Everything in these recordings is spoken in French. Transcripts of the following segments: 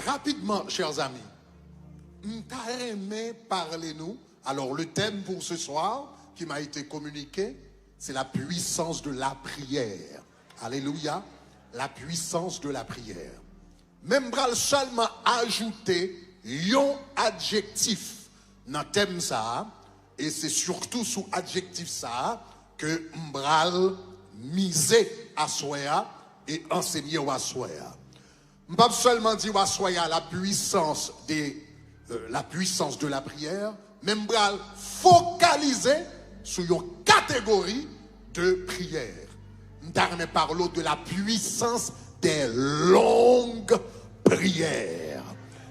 rapidement, chers amis, parlez-nous. Alors, le thème pour ce soir qui m'a été communiqué, c'est la puissance de la prière. Alléluia, la puissance de la prière. Même bral seulement ajouter un adjectif dans le thème ça, et c'est surtout sous adjectif ça que m'bral miser à soya et enseigner à soya. M'pas seulement dire à soya la puissance de la prière, mais m'bral focaliser sur une catégorie de prière. M'tarme parlo de la puissance des longues prières.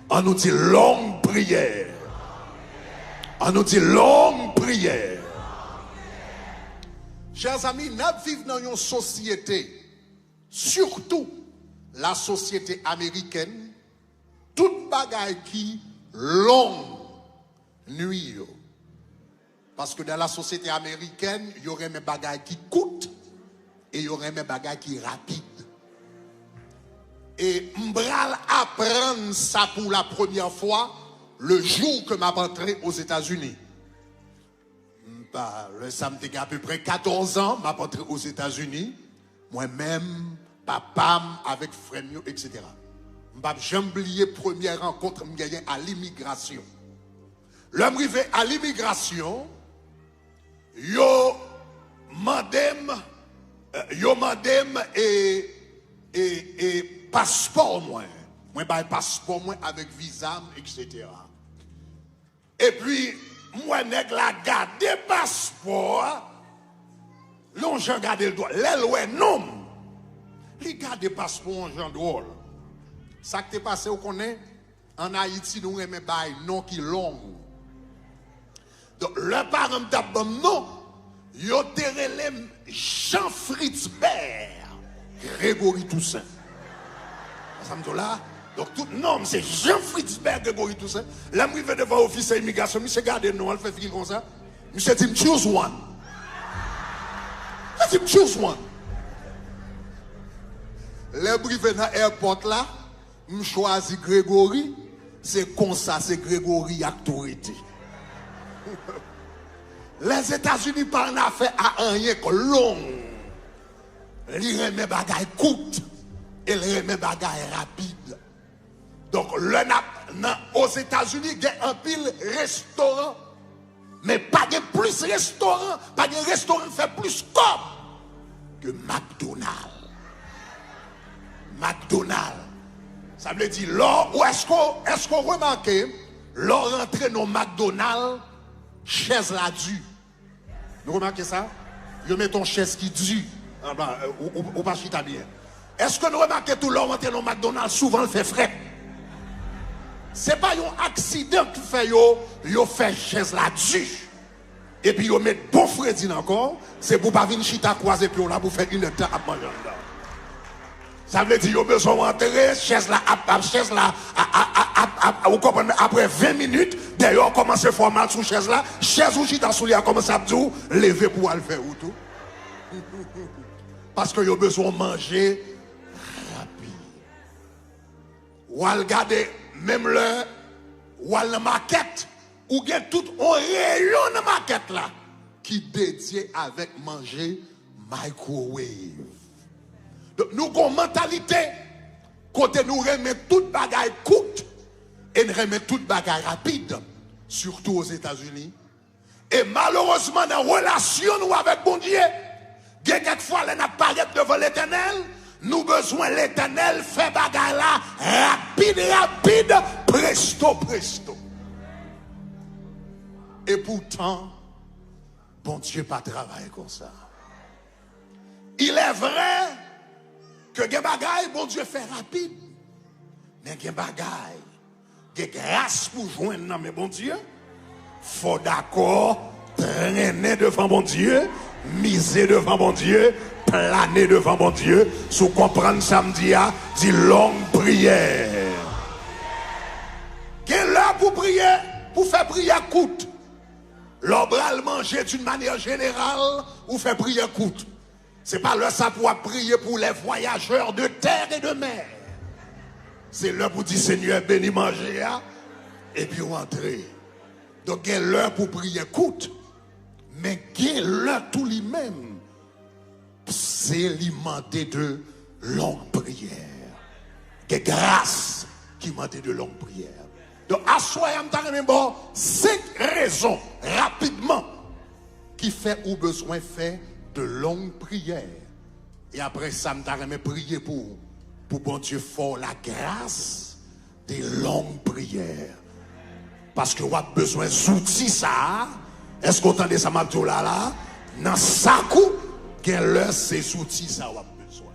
On nous dit longue prière. On nous dit longue prière. Chers amis, nous vivons dans une société, surtout la société américaine, toute bagaille qui longue nuit. Parce que dans la société américaine, il y aurait des bagailles qui coûtent et il y aurait des bagailles qui rapides. Et m'bral apprendre ça pour la première fois le jour que m'a rentré aux États-Unis. Le samedi à peu près 14 ans, m'a rentré aux États-Unis. Moi-même, papa avec frère, etc. J'ai oublié la première rencontre à l'immigration. L'homme arrivé à l'immigration, yo mandem et passeport moi passeport moi avec visa, etc. Et puis moi nèg la garde passeport, l'on j'ai regardé le doigt, l'oué non, les garde passeport en genre drôle. Ça qui t'est passé, on connaît en Haïti nous aimons bail non qui long. Donc le parent d'abord non, yo terelem Jean Fritzberg, Grégory Toussaint. Ça me dit là. Donc tout nom c'est Jean Fritzberg, Grégory Toussaint. Là me rive devant officier immigration, monsieur garde non, elle fait finir comme ça. Monsieur dit choose one. Il dit choose one. Les brivé dans l'aéroport là, je choisis Grégory, c'est comme ça, c'est Grégory autorité. Les États-Unis par n'a fait à rien que long. Ils remet bagaille coûte et ils remet bagaille rapide. Donc aux États-Unis, il y a un pile restaurant, mais pas de plus restaurant, pas de restaurant fait plus comme que McDonald's. McDonald's. Ça veut dire, est-ce qu'on remarque, lors rentrer dans McDonald's, chaise la due. Vous remarquez ça? Vous mettez ton chaise qui due. Ou pas chita bien. Est-ce que nous remarquons tout l'homme rentrer dans McDonald's, souvent le fait frais? Ce n'est pas un accident qui fait yo fait chaise la due. Et puis yo met bon Freddy encore, c'est pour pas venir chita croiser puis on là pour faire une temps à manger. Ça veut dire, vous avez besoin d'entrer, chaise là, vous comprenez, après 20 minutes, d'ailleurs, on commence à faire mal sur chaise là, chaise ou chita sous a commencé à dire, lever pour aller faire ou tout. Parce que vous avez besoin de manger rapide. Ou à regarder, même le, ou à la maquette, ou bien tout un rayon de maquette là, qui dédié avec manger microwave. Donc, nous avons une mentalité, côté nous remet toute bagaille coûte et nous remet toute bagaille rapide, surtout aux États-Unis. Et malheureusement, dans la relation nous avec bon Dieu, quelquefois, nous apparaît devant l'Éternel, nous avons besoin de l'Éternel, fait bagaille là, rapide, presto. Et pourtant, bon Dieu pas travailler comme ça. Il est vrai que gen bagay, bon Dieu fait rapide. Mais gen bagay, gen grâce pour joindre dans mes bon Dieu, faut d'accord, traîner devant bon Dieu, miser devant bon Dieu, planer devant bon Dieu, sous comprendre samedi a, dit longue prière. Gen là pour prier, pour faire prière coûte. L'obral manger d'une manière générale, ou faire prière coûte. C'est pas le ça pour prier pour les voyageurs de terre et de mer. c'est l'heure pour dire Seigneur, béni manger, et puis rentrer. Donc, il y a l'heure pour prier coûte, mais il y a l'heure tout lui-même, c'est alimenter de longues prières. Il y a grâce qui m'a de longues prières. Donc, à soi, il y a 5 raisons, rapidement, qui fait ou besoin faire de longues prières. Et après ça, je vais prier pour bon Dieu fort la grâce des longues prières. Parce que vous avez besoin d'outils ça. Est-ce que vous entendez ça, Mabdou là? Dans sa coup, quel est ces outils ça vous avez besoin?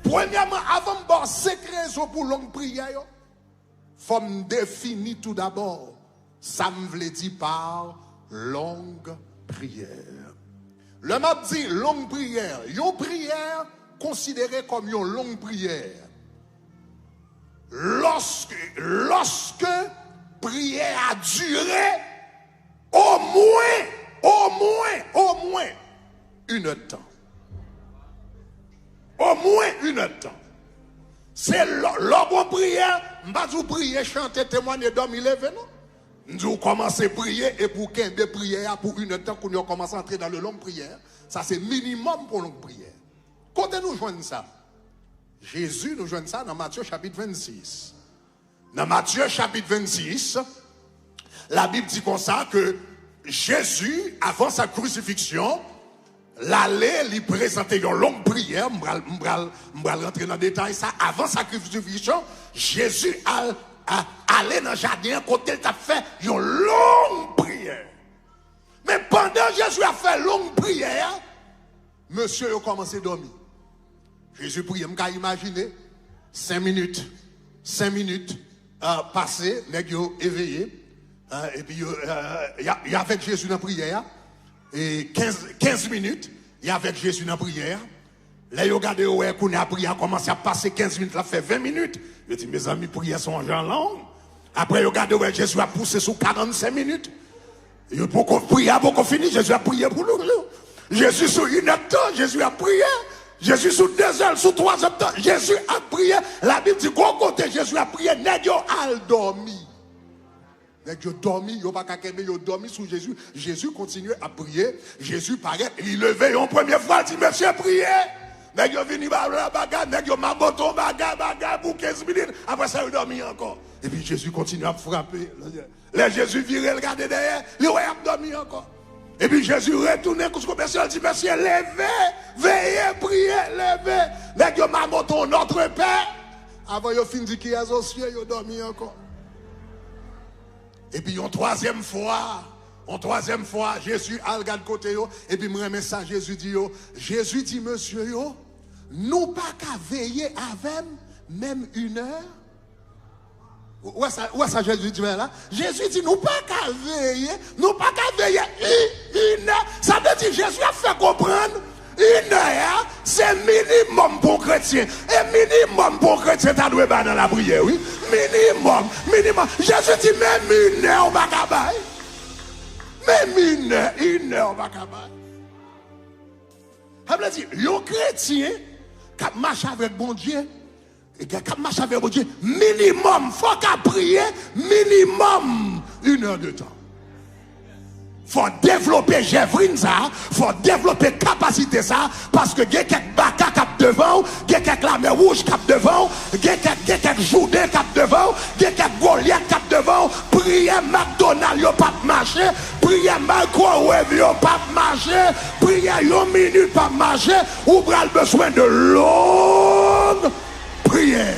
Premièrement, avant de voir 5 raisons pour longues prières, il faut me définir tout d'abord. Ça me veut dire par longue prière. Le m'a dit longue prière. Une prière considérée comme une longue prière. Lorsque prière a duré au moins une temps. Au moins une temps. C'est l'homme prière, m'pas vous prier, chanter, témoigner, dormir, lever, non? Nous commençons à prier et pour qu'un de prière pour une temps qu'on commence à entrer dans le longue prière, ça c'est minimum pour longue prière. Quand nous joignons ça? Jésus nous joigne ça dans Matthieu chapitre 26. Dans Matthieu chapitre 26, la Bible dit comme ça que Jésus, avant sa crucifixion, l'allait lui présenter une longue prière. Je vais rentrer dans le détail ça. Avant sa crucifixion, Jésus allait dans le jardin, côté il a fait une longue prière. Mais pendant que Jésus a fait une longue prière, monsieur a commencé à dormir. Jésus priait, je peux imaginer 5 minutes passé, les gens éveillés, et puis il y a avec Jésus dans la prière, et 15 minutes, il y a avec Jésus dans la prière. Là, ils regardent, qu'on a prié, a commencé à passer 15 minutes, là, fait 20 minutes. Je dis, mes amis, prières sont en genre long. Après, ils regardent, Jésus a poussé sur 45 minutes. Et pour qu'on prie, pour qu'on finisse, Jésus a prié pour nous. Jésus sur 1 heure de temps, Jésus a prié. Jésus sous 2 heures, sous 3 heures de temps, Jésus a prié. La Bible dit qu'au côté Jésus a prié, nèg yo al dormi. Nèg yo dormi, yo pas kakeme, yo dormi sous Jésus. Jésus continue à prier. Jésus paraît, il levait une première fois, il dit, monsieur, priez. Nèg yo vini la bagarre, nèg yo maboton bagarre pour 15 minutes. Après ça, il dormi encore. Et puis Jésus continue à frapper. Là, Jésus virait, regarder derrière, il a dormi encore. Et puis Jésus retourne, il dit, monsieur, levez, veillez, priez, levez. Nèg yo maboton notre Père. Avant yo fin dit qu'il y a aux cieux, yo dormi encore. Et puis une troisième fois, Jésus a regardé côté yo, et puis me remet ça, Jésus dit, monsieur yo, nous pas qu'à veiller avec même 1 heure. Où est-ce que Jésus dit là? Jésus dit, nous pas qu'à veiller 1 heure. Ça veut dire, Jésus a fait comprendre, 1 heure, c'est minimum pour chrétien. Et minimum pour chrétien, tu dois être dans la prière, oui. Minimum. Jésus dit, même 1 heure, on va cabaye. Même 1 heure, on va cabaye. Ça veut dire, les chrétiens, qui marchent avec bon Dieu, et qui marchent avec bon Dieu, minimum, il faut qu'à prier, minimum 1 heure de temps. Il faut développer Jévrine ça, il faut développer capacité ça, parce que il y a quelques baka cap devant, il y a quelques lames rouges cap devant, il y a quelques Jourdain cap devant, il y a quelques Goliath cap devant, prier McDonald's yo pas marcher, prier microwave yo pas marcher, prier 1 minute pas marcher, ou bral besoin de longue prière.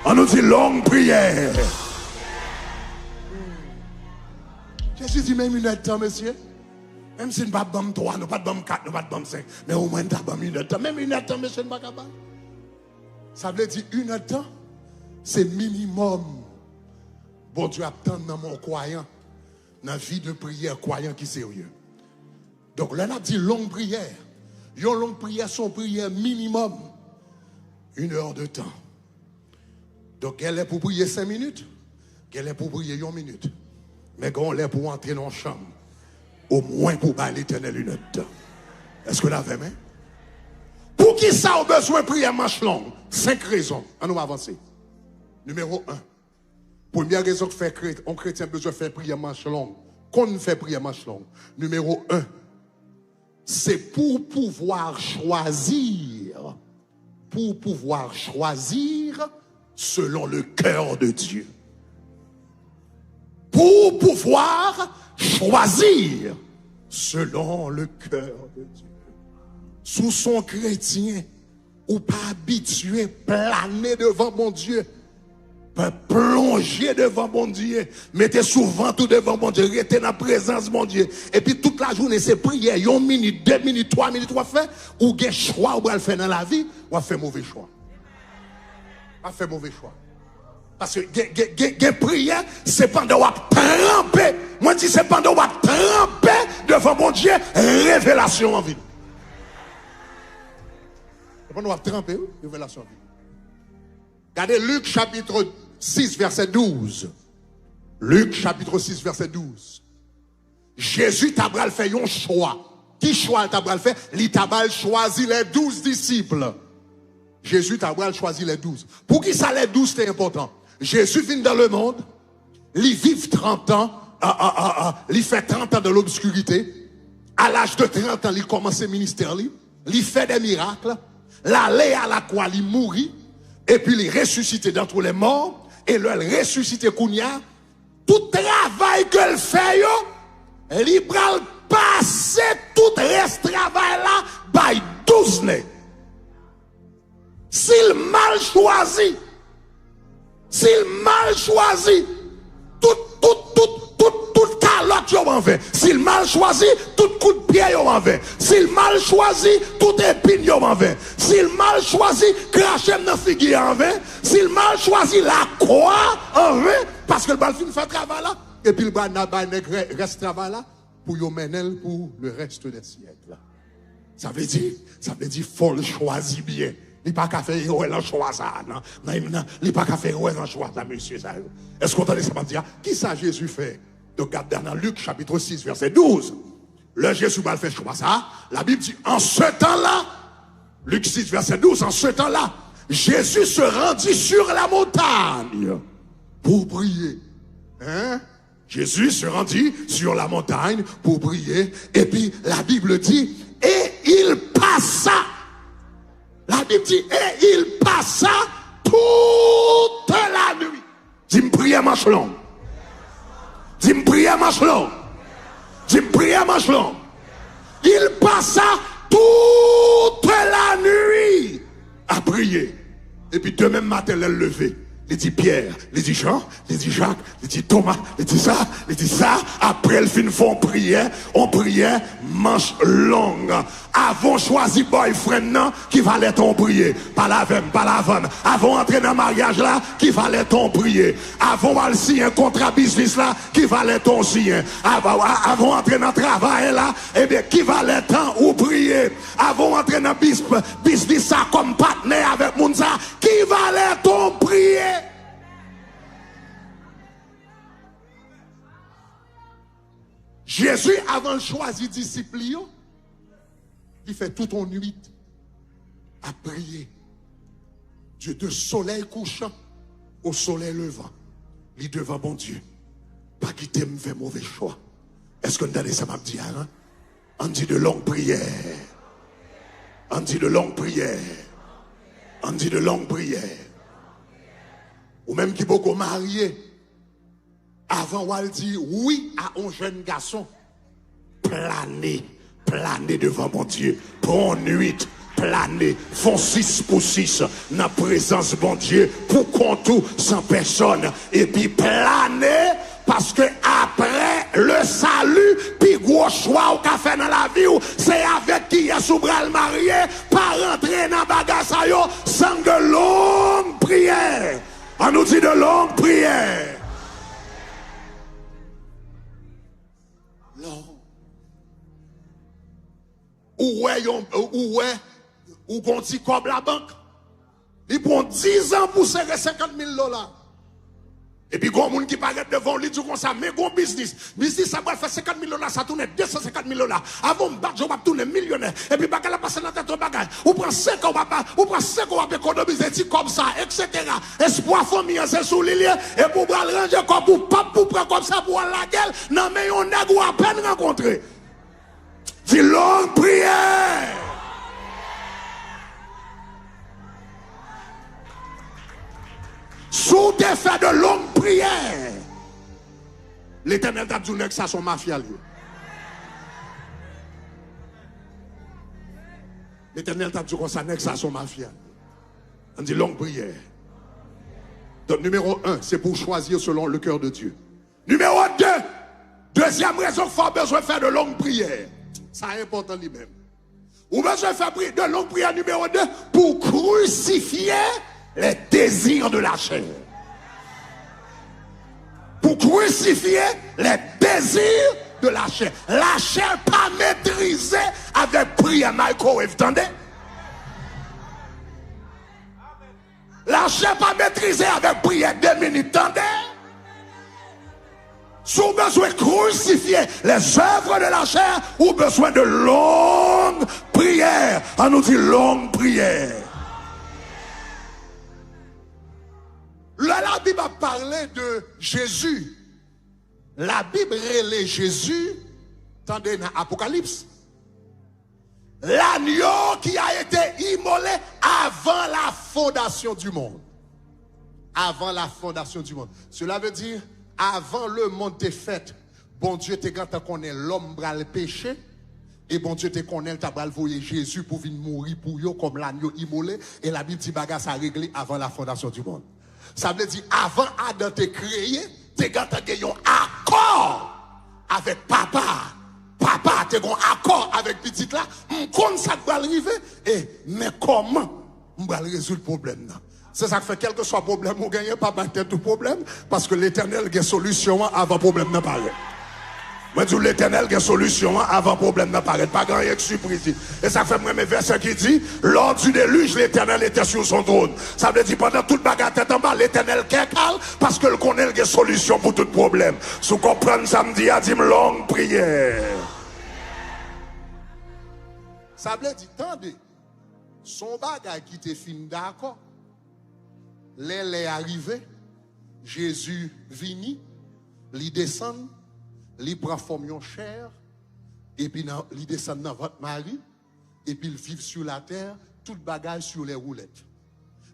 On nous dit longue prière. Jésus dit même 1 heure de temps, monsieur. Même si nous ne pas de 3, nous pas de 4, nous pas de 5, mais au moins nous pas de 1 heure de temps. Même 1 heure de temps, monsieur, nous pas capable. Ça veut dire 1 heure de temps, c'est minimum. Bon Dieu attend dans mon croyant, dans la vie de prière croyant qui est sérieux. Donc là, on a dit longue prière. Une longue prière, son prière minimum. 1 heure de temps. Donc elle est pour prier 5 minutes, elle est pour prier 1 minute. Mais quand on est pour entrer dans la chambre, au moins pour bailler l'éternel 1 heure de temps. Est-ce que vous l'avez mis? Pour qui ça a besoin de prier marche longue? 5 raisons. On va avancer. Numéro 1. Première raison que fait un chrétien besoin de faire prière manche longue. Qu'on fait prière manche longue. Numéro 1. C'est pour pouvoir choisir. Pour pouvoir choisir selon le cœur de Dieu. Pour pouvoir choisir selon le cœur de Dieu. Sous son chrétien, ou pas habitué, planer devant mon Dieu, plonger devant mon Dieu, mettez souvent tout devant mon Dieu, restez dans la présence de mon Dieu, et puis toute la journée c'est prière, 1 minute, 2 minutes, 3 minutes, ou fait, ou avez choix, ou va faire dans la vie, ou fait mauvais choix. Pas fait mauvais choix. Parce que prière, c'est pendant qu'on tremper. Moi je dis c'est pendant qu'on tremper devant mon Dieu, révélation en vie. C'est pendant qu'on tremper, révélation en vie. Regardez Luc chapitre 6 verset 12. Luc chapitre 6 verset 12. Jésus t'a fait un choix. Qui choix t'a fait? Il t'a choisi les 12 disciples. Jésus t'a choisi les 12. Pour qui ça les 12 c'est important? Jésus vient dans le monde, il vit 30 ans, il fait 30 ans de l'obscurité. À l'âge de 30 ans, il commence le ministère, il fait des miracles, l'aller à la croix, il mourit, et puis il ressuscité d'entre les morts, et le ressuscité Kounia, tout travail qu'il fait, il va passer tout reste travail là, by 12 nez. S'il mal choisi, toute calotte yo en fait. S'il mal choisi, tout coup de pied yo en fait. S'il mal choisi, tout épine yo en fait. S'il mal choisi, cracher dans figue en fait. S'il mal choisi, la croix en fait. Parce que le bal fin fait travail là. Et puis le bal reste travail là pour yo mener pour le reste des siècles. Ça veut dire faut le choisir bien. Il n'y a pas qu'à faire un choix ça. Non, il n'y a pas qu'à faire un choix ça, monsieur. Est-ce qu'on entend ça me dire? Qui ça Jésus fait? Donc, regardez dans Luc chapitre 6, verset 12. Le Jésus va faire choix ça. La Bible dit, en ce temps-là, Luc 6, verset 12, en ce temps-là, Jésus se rendit sur la montagne pour prier. Hein? Jésus se rendit sur la montagne pour prier. Et puis, la Bible dit, et il passa. La Bible dit, et il passa toute la nuit. Dis-moi prière marche long. Dis-moi prière marche long. Dis-moi prière marche long. Il passa toute la nuit à prier. Et puis demain matin, elle levé. Il dit Pierre, il dit Jean, il dit Jacques, il dit Thomas, il dit ça. Après, le fin font prière, on priait manche longue. Avant choisi boyfriend non, qui valait ton prier. Pas la vanne. Avant entrer dans le mariage là, qui valait ton prier. Avant aller signer un contrat business là, qui valait ton signer. Avant entrer dans le travail là, eh bien, qui valait temps ou prier. Avant entrer dans business ça comme partenaire avec Mounsa, qui valait ton prier. Jésus, avant de choisir disciples, il fait toute une nuit à prier. Dieu de soleil couchant au soleil levant. Il est devant mon Dieu. Pas quitter me faire mauvais choix. Est-ce qu'on a ça m'a dit, hein? On dit de longues prières. On dit de longues prières. On dit de longues prières. Ou même qui beaucoup marié. Avant, on dit oui à un jeune garçon. Planer devant mon Dieu. Pour une nuit, planer. Font 6 pour 6 dans la présence de mon Dieu. Pour qu'on tout sans personne. Et puis planer. Parce que après le salut, puis gros choix au café dans la vie, c'est avec qui est sous bras le marié, pas rentrer dans bagage sans de longues prières. On nous dit de longues prières. Ou qu'on dit comme la banque. Ils prennent 10 ans pour serrer $50,000. Et puis, il y a des gens qui paraissent devant lui, disent comme ça, mais bon business. Business, ça va faire 50 000 $, ça tourne 250 000 $. Avant, je vais tourner millionnaire. Et puis, bagage la passe dans la tête de bagage. Ou prend 5 ans, ou prend 5 ans, économiser, comme ça, etc. Espoir famille, c'est sous l'île. Et pour ranger comme pour pas pour prendre comme ça pour la gueule. Non, mais on a à peine rencontré. C'est longue prière. Sous des faits de longue prière, l'Éternel t'a dit que ça son mafia. L'Éternel t'a dit que ça son mafia. On dit longue prière. Donc numéro 1, c'est pour choisir selon le cœur de Dieu. Numéro 2, deuxième raison qu'il faut besoin de faire de longue prière. Ça est important lui-même. Ou besoin de faire de longue prière numéro 2 pour crucifier les désirs de la chair. Pour crucifier les désirs de la chair. La chair pas maîtrisée avec prière microwave, attendez? La chair pas maîtrisée avec prière 2 minutes, attendez? Sous besoin de crucifier les œuvres de la chair ou besoin de longue prière. On nous dit longue prière. Là, la Bible a parlé de Jésus. La Bible relève Jésus, attendez dans l'Apocalypse. L'agneau qui a été immolé avant la fondation du monde. Avant la fondation du monde. Cela veut dire, avant le monde était fait, bon Dieu te quand qu'on est l'homme bras le péché. Et bon Dieu te connaît, t'as voyer Jésus pour venir mourir pour eux comme l'agneau immolé. Et la Bible dit bagarre ça réglé avant la fondation du monde. Ça veut dire, avant Adam te créé, t'es gars t'as un accord avec papa. Papa, t'es un accord avec petite là. Comme ça va arriver. Mais comment on va résoudre le problème là? C'est ça qui fait quel que soit le problème, on gagne pas tête tout problème. Parce que l'Éternel a une solution avant le problème n'apparaît. Moi, je dis l'Éternel a une solution avant le problème n'apparaît. Pas grand chose surprise. Et ça fait même verset qui dit, lors du déluge, l'Éternel était sur son trône. Ça veut dire pendant toute bagarre tête en bas, l'Éternel qui est calme parce que le connaît une solution pour tout problème. Si vous comprenez, samedi, à dire longue prière. Ça veut dire, attendez, son bagage qui était fin d'accord, l'elle est arrivée, Jésus vini, il descend, il prend forme chair, et puis il descend dans votre mari, et puis il vit sur la terre, toute bagage sur les roulettes.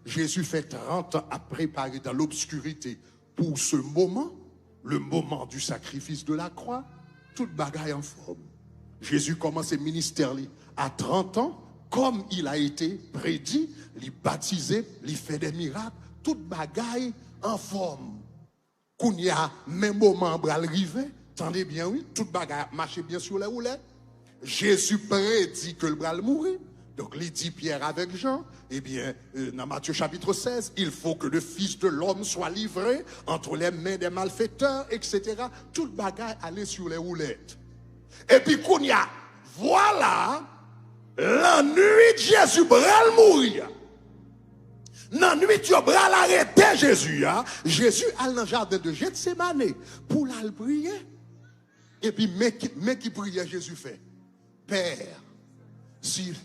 Jésus fait 30 ans à préparer dans l'obscurité pour ce moment, le moment du sacrifice de la croix, toute bagage en forme. Jésus commence ses ministères à 30 ans, comme il a été prédit, il baptisé, il fait des miracles, toute bagaille en forme. Quand il y a même moment où arrivé, attendez bien, oui, toute bagaille marche bien sur les roulettes. Jésus prédit que le bras mourir. Donc, il dit Pierre avec Jean, eh bien, dans Matthieu chapitre 16, il faut que le Fils de l'homme soit livré entre les mains des malfaiteurs, etc. Toute bagaille allait sur les roulettes. Et puis, quand il y a, voilà, la nuit de Jésus, bras mourir. Dans la nuit, tu as arrêté Jésus. Hein? Jésus a dans le jardin de Gethsémane pour la prier. Et puis, mais qui priait, Jésus fait, Père, s'il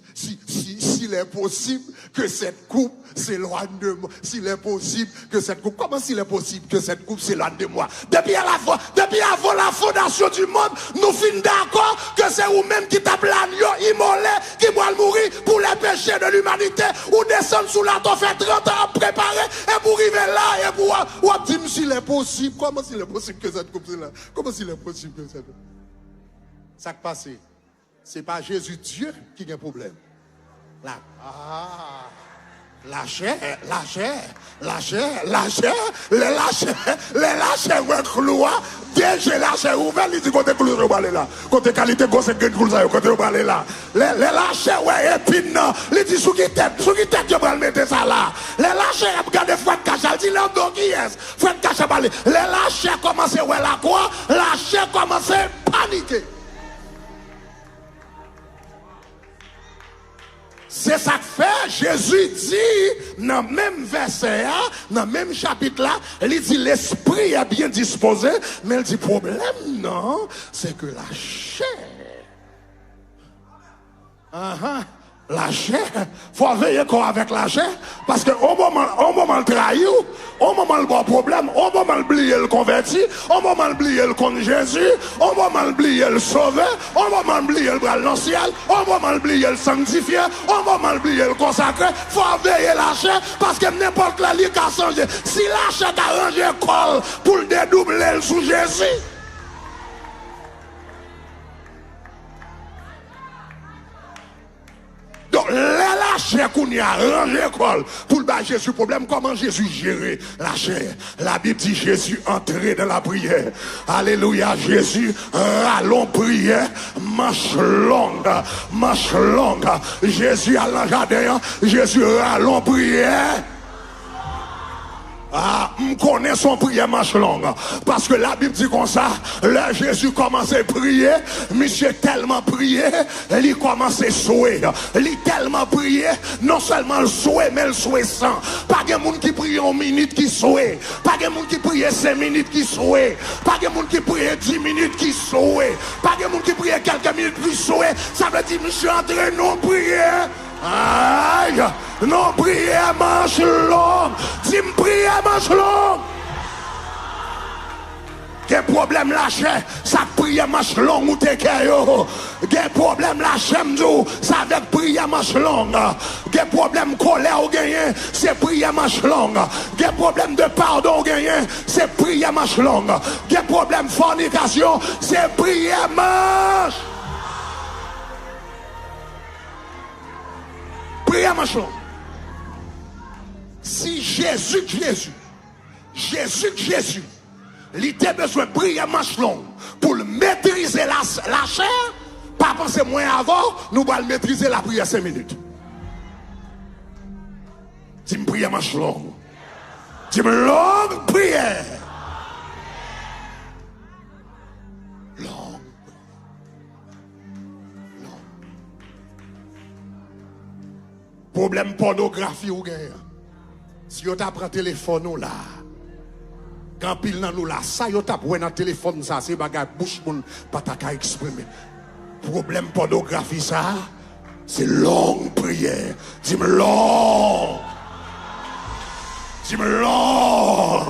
est possible que cette coupe s'éloigne de moi, s'il est possible que cette coupe, comment s'il est possible que cette coupe s'éloigne de moi? Depuis avant la fondation du monde, nous finissons d'accord que c'est vous-même qui tape l'agneau immolé, qui doit mourir pour les péchés de l'humanité, ou descendre sous la terre, fait 30 ans à préparer, et pour arriver là, et pour dire s'il est possible, comment s'il est possible que cette coupe s'éloigne? Comment s'il est possible que cette coupe? Ça qui passe. C'est pas Jésus Dieu qui a un problème. La chair, ouais, cloua, déjà la chair ouverte, il dit côté clou, là. Côté qualité, côté clou, côté là. La chair, ouais, épine, non. Il dit sous qui tête, je vais le mettre ça là. La chair, regardez, Fred Cachal, dit l'homme donc qui est. Fred Cachal, la chair commence, ouais, la quoi, la chair commence à paniquer. C'est ça que fait, Jésus dit, dans le même verset, dans le même chapitre là, il dit l'esprit est bien disposé, mais il dit problème, non, c'est que la chair. La chair, faut veiller quoi avec la chair, parce que au moment le trahir, au moment le bon problème, au moment l'oublier le converti, au moment l'oublier le contre Jésus, au moment l'oublier le sauver, au moment l'oublier le bras dans le ciel, au moment l'oublier le sanctifier, au moment l'oublier le consacrer, faut veiller la chair, parce que n'importe la ligue a changé. Si la chair a rangé col pour le dédoubler sous Jésus, donc, la chair qu'on y a rangé l'école pour le bas Jésus problème, comment Jésus gérait la chair? La Bible dit Jésus entrait dans la prière. Alléluia, Jésus rallons prière, marche longue, marche longue. Jésus à la jardin, Jésus rallons prière. Ah, on connaît son prière marche longue. Parce que la Bible dit comme ça, là Jésus commençait à prier, monsieur tellement prié, il commençait à souhaiter. Il tellement prié, non seulement le souhait, mais le souhait sans. Pas de monde qui prie une minute qui souhait. Pas de monde qui prie 5 minutes qui souhait. Pas de monde qui prie 10 minutes qui souhait. Pas de monde qui prie quelques minutes qui souhait. Ça veut dire, monsieur André, non prière. Aïe, non prière marche longue. Dis-moi prière marche longue. Quel problème la chair, ça prière marche longue ou t'es yo. Quel problème la chair, ça avec prière marche longue. Quel problème colère ou gagné, c'est prière marche longue. Quel problème de pardon ou gagné, c'est prière marche longue. Quel problème fornication, c'est prière marche. Prière marche longue. Si Jésus, il a besoin de prière marche longue pour maîtriser la chair, pas penser moins avant, nous allons maîtriser la prière 5 minutes. Dis-moi prière marche longue. Dis-moi longue prière. Longue. Problème pornographie ou gain. Si vous avez un téléphone là, quand pile dans nous là, ça vous avez un téléphone ça, c'est bagage bouche moun pas ta exprimer. Problème pornographie ça, c'est longue prière. Dis-moi long. Dis-moi long.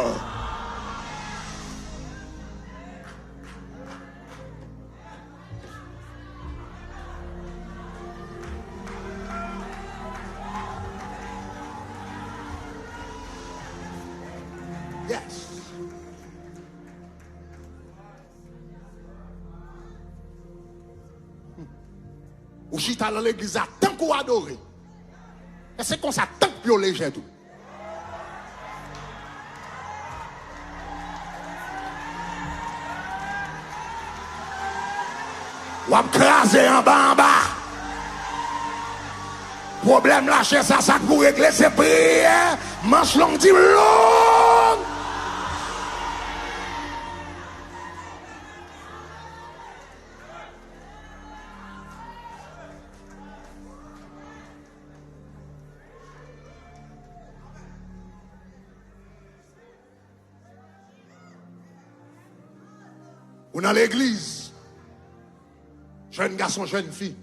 Ou chita dans l'église à tant qu'on adore. Et c'est comme ça, tant que léger tout. Ou à craser en bas. Problème lâcher ça pour régler ses prières. Manche longue, dit longue. Ou dans l'église, jeune garçon, jeune fille,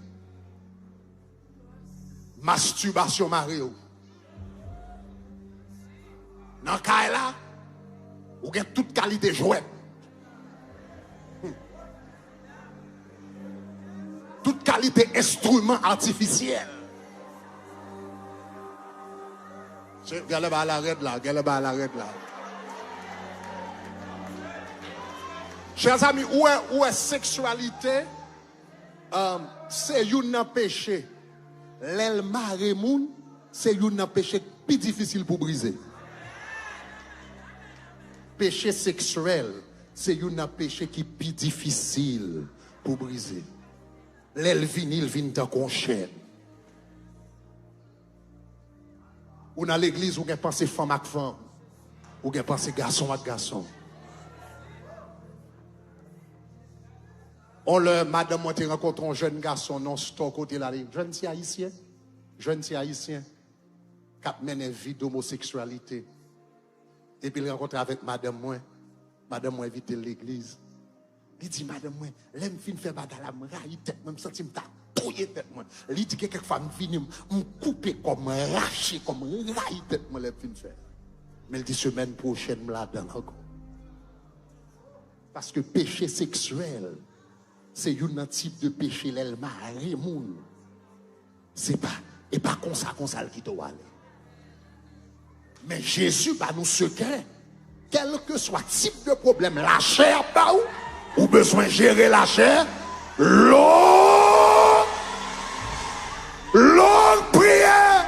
masturbation Mario. Dans le cas là, vous avez toute qualité jouet. Toute qualité instrument artificiel. Regardez à l'arrêt là, regardez à l'arrêt là. Chers amis, où est sexualité? C'est un péché. L'el maremoun, c'est un péché plus difficile pour briser. Péché sexuel, c'est un péché qui est plus difficile pour briser. L'el vinil vient tant qu'on chaîne. Ou dans l'église, où on pense femme avec femme. Ou on pense garçon avec garçon. On le, madame, moi, tu rencontres un jeune garçon non stop côté là, jeune si haïtien. jeune petit haïtien, qui a mené une vie d'homosexualité. Et puis il rencontre avec madame moi. Madame moi invite l'église. Il dit, madame moi, l'aime fin faire bagarre la m'raille tête, même senti m'ta touyer tête moi. Il dit que quelquefois m'vini m'couper comme racher comme raille tête moi l'aime fin faire. Mais il dit semaine prochaine m'la donne encore. Parce que péché sexuel, c'est un type de péché l'elle marie moun. C'est pas et pas comme ça qui doit aller. Mais Jésus va nous secret. Quel que soit type de problème, la chair pas ou besoin de gérer la chair, longue prière,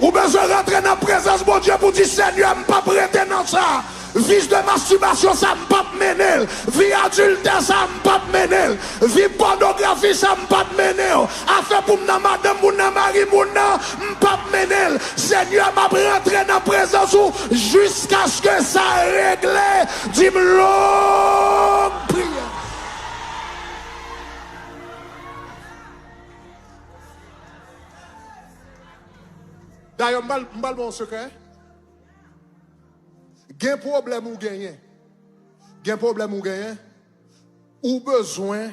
ou besoin de rentrer dans la présence de Dieu pour dire Seigneur, je ne pas prêter dans ça. Vie de masturbation, ça ne pas mener. Vie adultère, ça ne pas mener. Vie pornographie, ça ne pas mener. Affaire pour ma madame, pour ma mari, pour ne pas mener. Seigneur, m'a rentré dans la présence jusqu'à ce que ça règle. Dis-moi longue prière. D'ailleurs, je vais mon secret. Gen problème ou gagner. Gen problème ou gagner. Ou besoin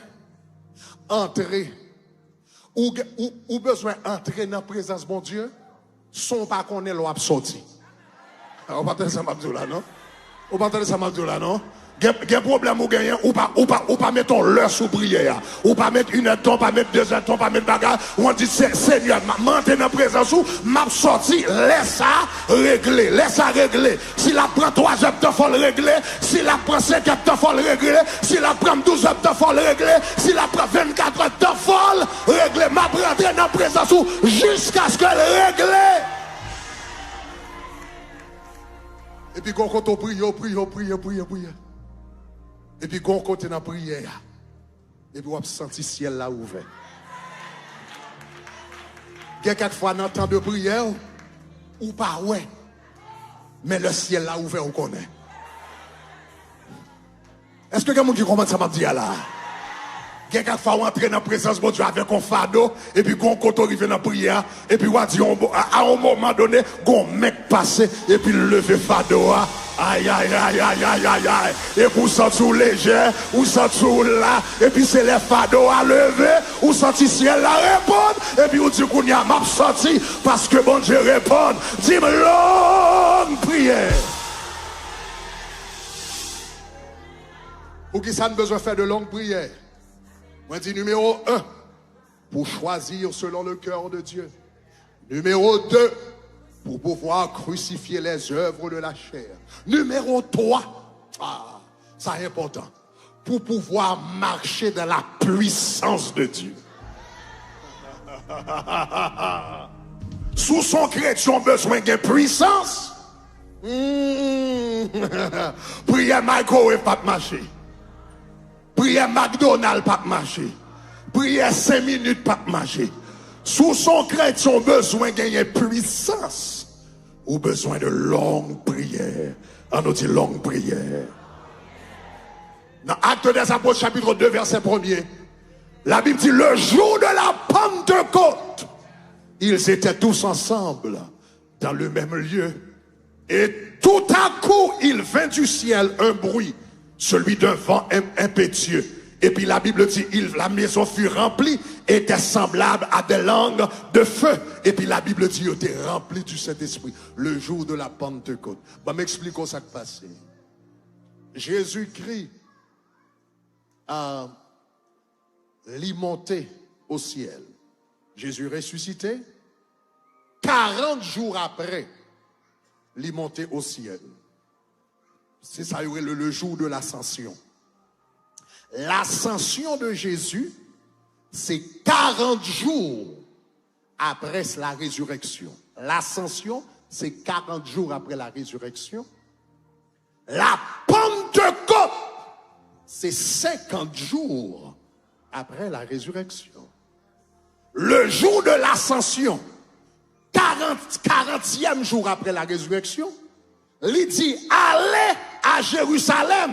entrer. Ou besoin entrer dans la présence de mon Dieu. Son pas qu'on est l'on sorti. On va entendre ça là, non? On va entendre ça là, non? Gen problème ou gagner. Ou pas mettre l'heure sous prière. Ou pas mettre une heure de temps, pas mettre 2 heures de temps, pas mettre bagarre. Ou on dit Seigneur, m'entrer dans la présence ou m'a sorti. Laisse ça régler. Laisse ça régler. Si la prend 3 heures de temps, faut le régler. Si la prend 5 heures de temps, faut le régler. Si la prend 12 heures de temps, faut le régler. Si la prend 24 heures de temps, faut le régler. M'a rentrer dans la présence ou jusqu'à ce qu'elle règle. Et puis quand on prie. Et puis, quand on continue à prier, et puis on senti le ciel là ouvert. Il y a quelquefois dans le temps de prière, ou pas, ouais. Mais le ciel là ouvert, on connaît. Est-ce que quelqu'un qui commence à me dire là? Quelquefois, on entre dans la présence de Dieu avec un fardeau, et puis quand on arrive dans la prière, et puis on dit à un moment donné, un mec passé, et puis lever fardeau. Aïe, aïe, aïe, aïe, aïe, aïe, aïe. Et vous sentez léger, vous sentez là, et puis c'est les fardeaux à lever, vous sentez ciel à répondre, et puis vous dites qu'on y a m'a sorti, parce que bon Dieu répond. Dis-moi longue prière. Pour qui ça ne besoin de faire de longues prières? Moi, dis numéro 1, pour choisir selon le cœur de Dieu. Numéro 2, pour pouvoir crucifier les œuvres de la chair. Numéro 3, ça est important, pour pouvoir marcher dans la puissance de Dieu. Sous son chrétien, besoin de puissance. Prière microwave pas marcher. Prière McDonald's pas marcher. Prière 5 minutes pas marcher. Sous son chrétien, besoin de gagner puissance. Ou besoin de longue prière. On nous dit longue prière. Dans Actes des Apôtres, chapitre 2, verset 1er, la Bible dit le jour de la Pentecôte, ils étaient tous ensemble dans le même lieu. Et tout à coup, il vint du ciel un bruit, celui d'un vent impétueux. Et puis la Bible dit, la maison fut remplie, était semblable à des langues de feu. Et puis la Bible dit, il était rempli du Saint-Esprit, le jour de la Pentecôte. Bah, m'expliquons ça qui passé. Jésus-Christ a monté au ciel. Jésus ressuscité, 40 jours après, il monté au ciel. C'est ça, le jour de l'ascension. L'ascension de Jésus, c'est 40 jours après la résurrection. L'ascension, c'est 40 jours après la résurrection. La Pentecôte, c'est 50 jours après la résurrection. Le jour de l'ascension, 40e jour après la résurrection, il dit, allez à Jérusalem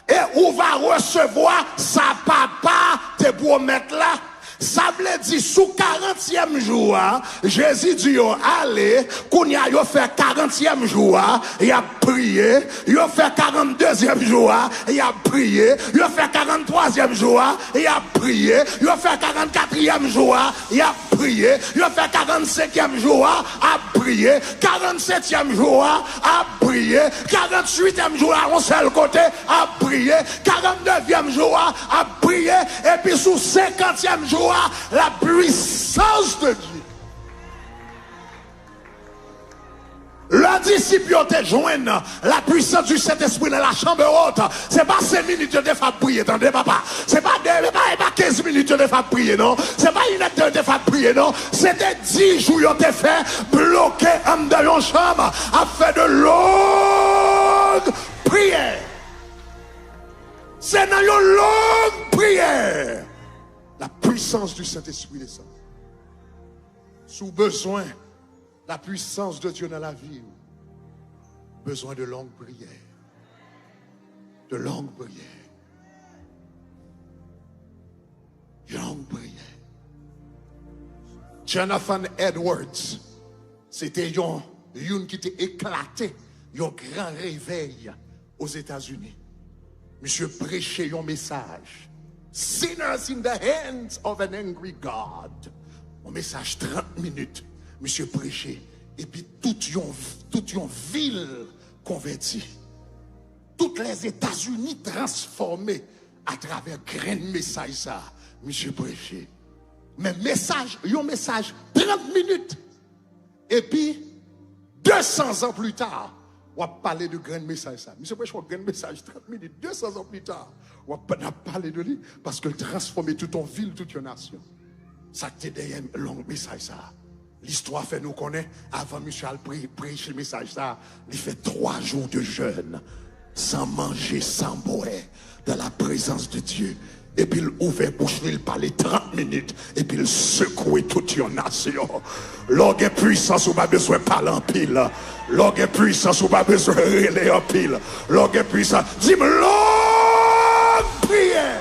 et on va recevoir sa papa te promettre là. Ça veut dire, sous 40e jour, Jésus dit, allez, qu'on y a fait 40e jour, il a prié, il a fait 42e jour, il a prié, il a fait 43e jour, il a prié, il a fait 44e jour, il a prié, il a fait 45e jour, a prié, 47e jour, a prié, 48e jour, on seul côté, a prié, 49e jour, a prié, et puis sous 50e jour, la puissance de Dieu. Le disciple te joint la puissance du Saint-Esprit dans la chambre haute. C'est pas 5 minutes de faire prier, attendez papa. C'est pas 15 minutes de faire prier, non. C'est pas une heure de faire prier, non. C'était 10 jours ils ont été fait bloquer en dans une chambre à faire de longues prières. C'est dans une longue prière. La puissance du Saint-Esprit descend. Sous besoin, la puissance de Dieu dans la vie. Besoin de longues prières. De longues prières. De longues prières. Jonathan Edwards, c'était une qui était éclaté, un grand réveil aux États-Unis. Monsieur prêchait un message. Sinners in the hands of an angry God. Un message 30 minutes. Monsieur prêchait. Et puis toute une ville convertie. Toutes les États-Unis transformés à travers grand message ça. Monsieur prêchait. Mais message, un message 30 minutes. Et puis 200 ans plus tard, on va parler de grand message ça. Monsieur prêche un grand message 30 minutes, 200 ans plus tard. On va parler de lui parce qu'il transforme toute une ville, toute une nation. Ça te dit un long message ça. L'histoire fait nous connaître, avant Michel prêcher le message ça, il fait 3 jours de jeûne, sans manger, sans boire, dans la présence de Dieu. Et puis il ouvre bouche, il parlait 30 minutes, et puis il secoue toute une nation. L'orgue est puissance, ou pas besoin de parler en pile. L'orgue est puissance, ou pas besoin de relayer en pile. L'orgue est puissance. Dis-moi, longue prière.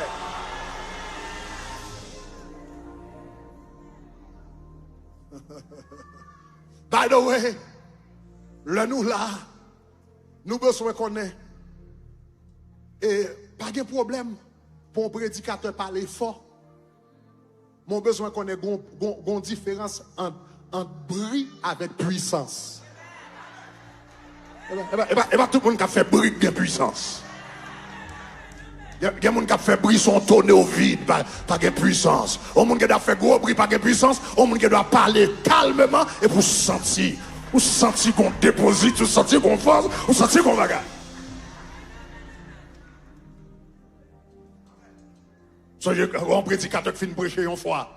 By the way, le nous là, nous besoin qu'on ait. Et pas de problème pour un prédicateur parler fort. Mon besoin qu'on ait une différence entre bruit avec puissance. Et pas tout le monde qui a fait bruit de puissance. Il y a des gens qui ont fait bruit son tourner au vide, pas de puissance. Il y a des gens qui ont fait gros bruit, pas de puissance. Il y a des gens qui doivent parler calmement et pour sentir. Vous sentez qu'on déposite, vous sentez qu'on force, vous sentez qu'on va gagner. Soyez un prédicateur qui finit de prêcher une fois.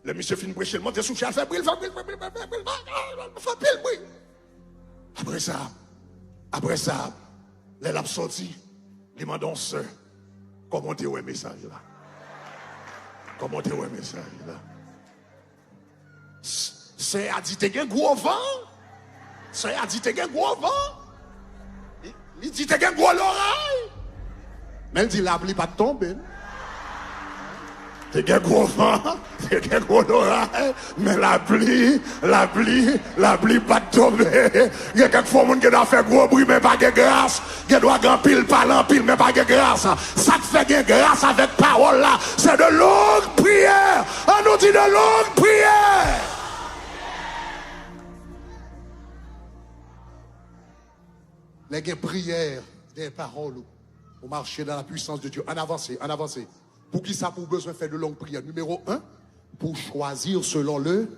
Le monsieur finit de prêcher, le monde est sous chien, fait bruit, fait bruit. Après ça, les laps sortis, les mandons sœurs. Comment tu as un message là? Comment tu as un message là? C'est a dit t'es un gros vent. C'est a dit t'es un gros vent. Il dit t'es un gros l'oreille. Mais il dit la pluie pas tomber. T'es un gros vent, t'es un gros l'oreille, mais la pluie pas tomber. Il y a quelques fois qui doit faire gros bruit mais pas de grâce. Il doit grand pile parler en pile mais pas de grâce. Ça te fait de grâce avec parole là. C'est de longues prières. On nous dit de longues prières. Les prières, des paroles, pour marcher dans la puissance de Dieu. En avancez. Pour qui ça pour besoin de faire de longues prières? Numéro 1, pour choisir selon le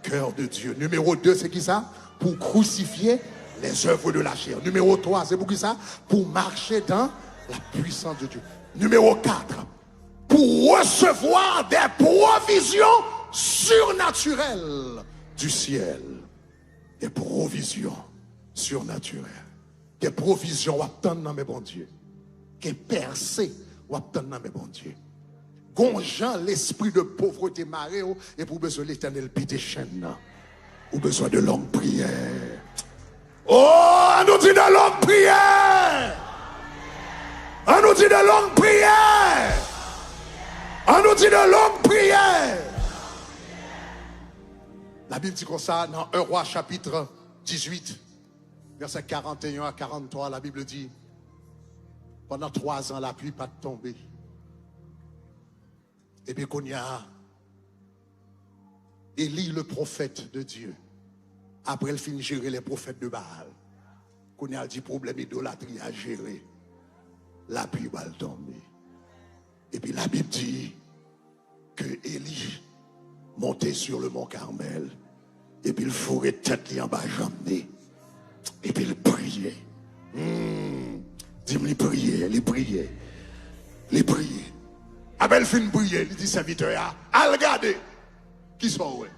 cœur de Dieu. Numéro 2, c'est qui ça? Pour crucifier les œuvres de la chair. Numéro 3, c'est pour qui ça? Pour marcher dans la puissance de Dieu. Numéro 4, pour recevoir des provisions surnaturelles du ciel. Des provisions surnaturelles. Des provisions, attendre dans mes bons dieux. Des percées, attendre dans mes bons dieux. Gonjan l'esprit de pauvreté maré et pour besoin de l'éternel pité chaîne. Ou besoin de longues prières. Oh, on nous dit de longues prières. On nous dit de longues prières. On On nous dit de longues prières. La Bible dit comme ça dans 1 Roi chapitre 18, verset 41 à 43, la Bible dit, pendant 3 ans, la pluie pas tombée. Et puis qu'on y a Élie, le prophète de Dieu, après il finit de gérer les prophètes de Baal, qu'on y a dit problème idolâtrie à gérer, la pluie va tomber. Et puis la Bible dit que Élie montait sur le mont Carmel, et puis il fourrait tête en bas jambe, et puis il priait. Dis-moi, il priait, il priait, il priait. Abel fin prier, il dit serviteur, à regarder. Qui sont ouais?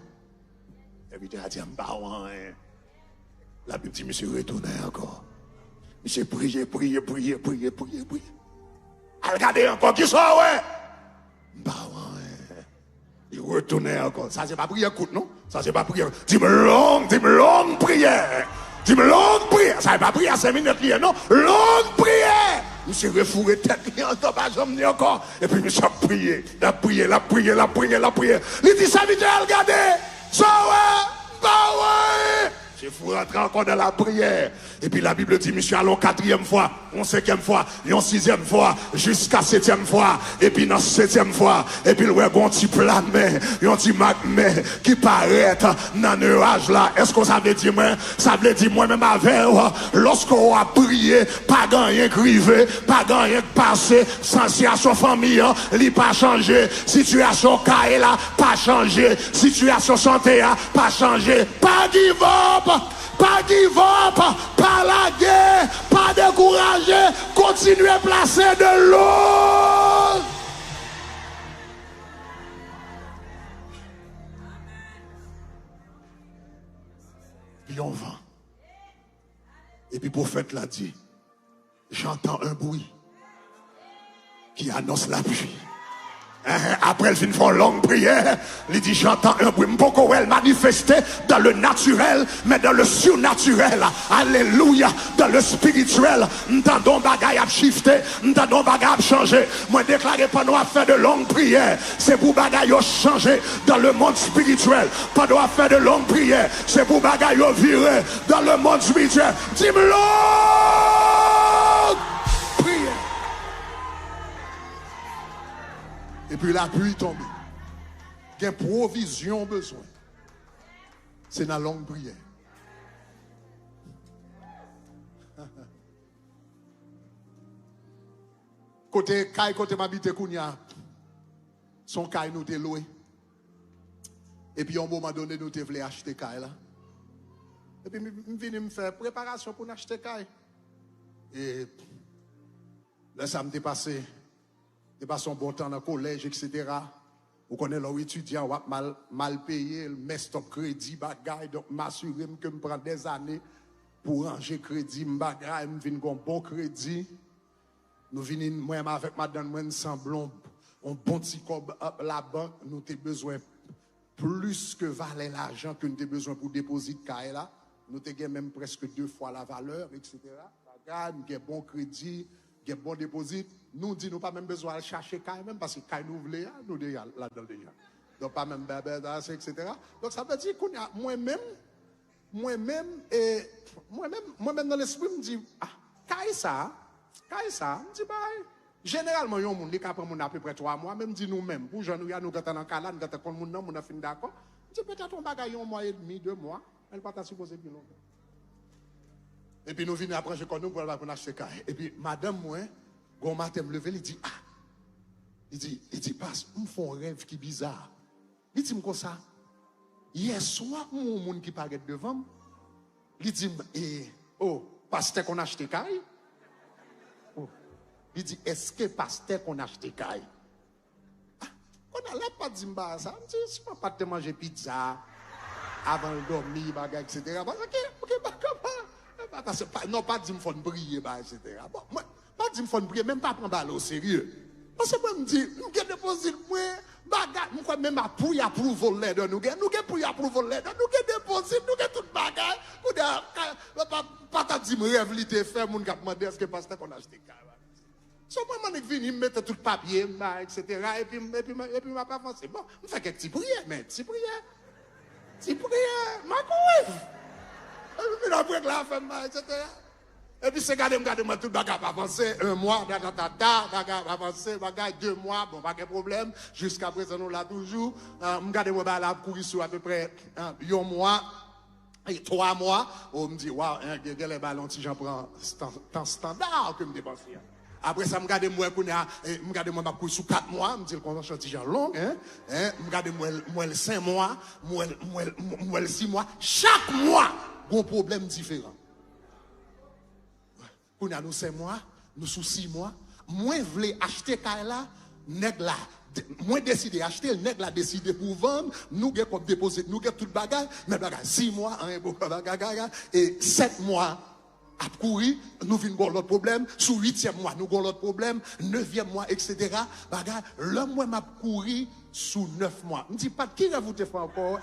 Serviteur a dit, la Bible dit, monsieur retourné encore. Monsieur prier. À regarder encore, qui sont ouais? Il retournait encore. Ça, c'est pas prière courte, non? Ça, c'est pas prière. Dis-moi longue prière. Dis-moi longue prière. Ça, c'est pas prière 5 minutes, non? Longue prière. Monsieur refouré tête, il n'entend pas jamais encore. Et puis, monsieur a prié. La prière. Il dit, ça, vite, regardez. Ça, ouais. Il faut rentrer encore dans la prière. Et puis la Bible dit, monsieur, allons 4e fois, 5e fois, 6e fois, jusqu'à 7e fois. Et puis dans 7e fois, et puis le bon petit plan, un petit magmé qui paraît dans le nuage là. Est-ce que ça veut dire moi? Ça veut dire moi-même avec, lorsqu'on a prié, pas gagné grivé, pas gagné passé, situation famille, il pas changé. Situation caille là, pas changé. Situation santé là, pas changé. Pas give up. Pas give up, pas la guerre, pas décourager, continuez à placer de l'eau. Puis on va. Et puis le prophète l'a dit, j'entends un bruit qui annonce la pluie. Après, elle finit une longue prière. Il dit, j'entends un bruit. Pourquoi elle manifesté dans le naturel, mais dans le surnaturel. Alléluia. Dans le spirituel. M'tendons bagaille à shifter. M'tendons bagaille à changer. Moi, déclaré pendant à faire de longues prières. C'est pour bagaille à changer dans le monde spirituel. Pendant à faire de longues prières. C'est pour bagaille à virer dans le monde spirituel. Dis-moi longue prière. Et puis la pluie tombe. Il y a provision besoin. C'est dans la longue prière. Côté Kaye, côté m'habite Kounia, son Kaye nous t'est loué. Et puis à un moment donné, nous t'es voulu acheter Kaye là. Et puis je viens me faire préparation pour acheter Kaye. Et là, ça me dépassé. De passer un bon temps dans le collège, etc. Vous connaissez les étudiants, mal payé, mais stop crédit, bagaille, donc m'assurer que je prends des années pour ranger crédit, bagaille, je viens un bon crédit. Nous venons, moi avec madame, moi ensemble, un bon petit cob la banque, nous avons besoin plus que valer l'argent que nous avons besoin pour déposer de là. Nous avons même presque 2 fois la valeur, etc. Bagaille, nous avons bon crédit, nous avons bon dépôt. Nous disons, nous pas même besoin de chercher Kaye même parce que Kaye nous voulons nous déjà là-dedans déjà. Donc pas même bébé, etc. Donc ça veut dire qu'on a moi-même dans l'esprit me dit Kaye ça, me dit bah généralement yon monde qui après mon à peu près 3 mois même dit nous-mêmes pour gens nous quand dans calane quand on monde on a fini d'accord. Dit peut-être on bagaille 1 mois et demi, 2 mois, elle pas supposé plus longtemps. Et puis nous venons après je connais pour acheter Kaye. Et puis madame moi quand matin me lever, il dit, il dit, passe, me font un rêve qui est bizarre. Il dit, comme ça, hier soir, mon monde qui paraît devant, il dit, pasteur qu'on a acheté Kaye? Il dit, est-ce que pasteur qu'on a acheté Kaye? On a là pas dit ça. Il dit, si on pas te manger pizza avant de dormir, bagarre, etc. Non, pas dire qu'il faut prier, etc. Bon, moi, pas dire qu'il faut prier, même pas prendre balle au sérieux. Parce que moi, je me dis, nous avons déposé, bagarre, nous avons même appris à prouver l'aide, nous avons appris à prouver l'aide, nous avons déposé, nous avons tout bagarre. Pas ta dire, rêve, il te fait, mon cap, est-ce que pasteur qu'on a acheté. So, moi, je viens, je mettre tout le papier, etc. Et puis, je m'a pas avancé. Bon, je fais quelques petites prières, mais petites prières. Petites prières, ma couille. Et puis, après, la femme, etc. Et puis, c'est garder moi, tout le bagage avancé. 1 mois, bagage avancé, bagage 2 mois, bon, pas de problème. Jusqu'à présent, nous là toujours. Regardez moi, là, courir sur à peu près 1 mois. Et 3 mois, on me dit, waouh, les ballons, si j'en prends temps standard que me dépense. Après ça, je regarde moi, je sous 4 mois, je me dis le convention est long, je regarde moi 5 mois, moi 6 mois. Chaque mois, un problème différent. Pour nous 5 mois, nous sous 6 mois, moi je voulais acheter là, nèg là. Moi décidé acheter, le nèg là décidé pour vendre, nous avons comme déposer, nous avons tout le bagage, mais bagage 6 mois, et 7 mois. À courir, nous venons l'autre problème. Sous 8e mois, nous avons l'autre problème. 9e mois, etc. Bagage, l'homme, moi, m'a couru sous 9 mois. Je ne dis pas qui vous te fait encore.